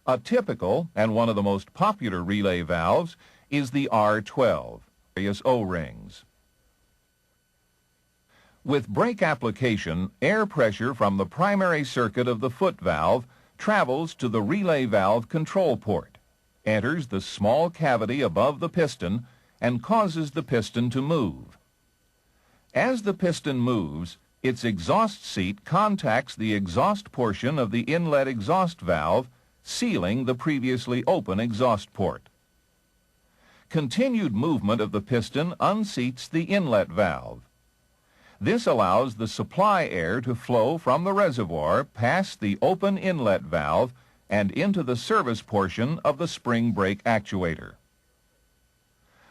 A typical and one of the most popular relay valves is the R12, various O-rings. With brake application, air pressure from the primary circuit of the foot valve travels to the relay valve control port, enters the small cavity above the piston, and causes the piston to move. As the piston moves, its exhaust seat contacts the exhaust portion of the inlet exhaust valve, sealing the previously open exhaust port. Continued movement of the piston unseats the inlet valve. This allows the supply air to flow from the reservoir past the open inlet valve and into the service portion of the spring brake actuator.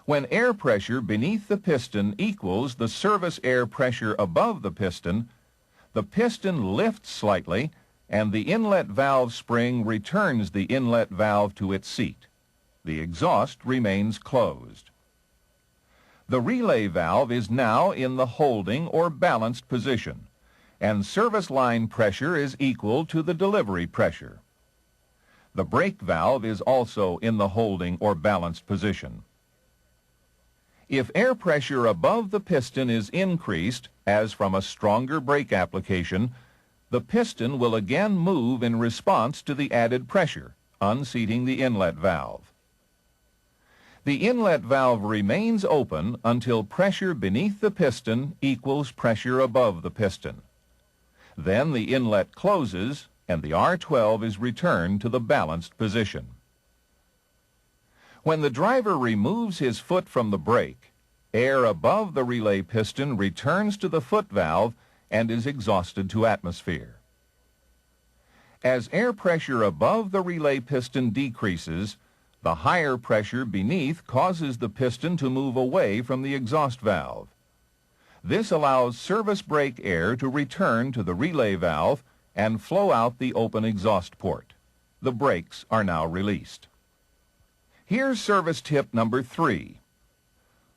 When air pressure beneath the piston equals the service air pressure above the piston lifts slightly and the inlet valve spring returns the inlet valve to its seat. The exhaust remains closed. The relay valve is now in the holding or balanced position, and service line pressure is equal to the delivery pressure. The brake valve is also in the holding or balanced position. If air pressure above the piston is increased, as from a stronger brake application, the piston will again move in response to the added pressure, unseating the inlet valve. The inlet valve remains open until pressure beneath the piston equals pressure above the piston. Then the inlet closes and the R12 is returned to the balanced position. When the driver removes his foot from the brake, air above the relay piston returns to the foot valve and is exhausted to atmosphere. As air pressure above the relay piston decreases, the higher pressure beneath causes the piston to move away from the exhaust valve. This allows service brake air to return to the relay valve and flow out the open exhaust port. The brakes are now released. Here's service tip number 3.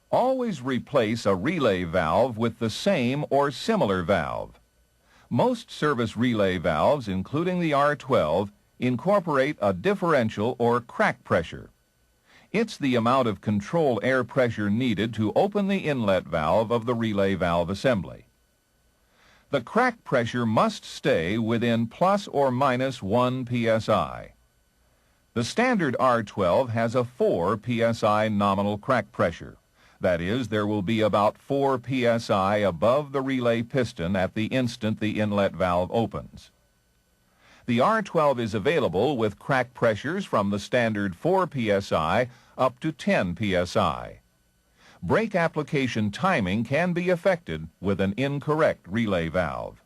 Always replace a relay valve with the same or similar valve. Most service relay valves, including the R12, incorporate a differential or crack pressure. It's the amount of control air pressure needed to open the inlet valve of the relay valve assembly. The crack pressure must stay within plus or minus 1 psi. The standard R12 has a 4 psi nominal crack pressure. That is, there will be about 4 psi above the relay piston at the instant the inlet valve opens. The R12 is available with crack pressures from the standard 4 psi up to 10 psi. Brake application timing can be affected with an incorrect relay valve.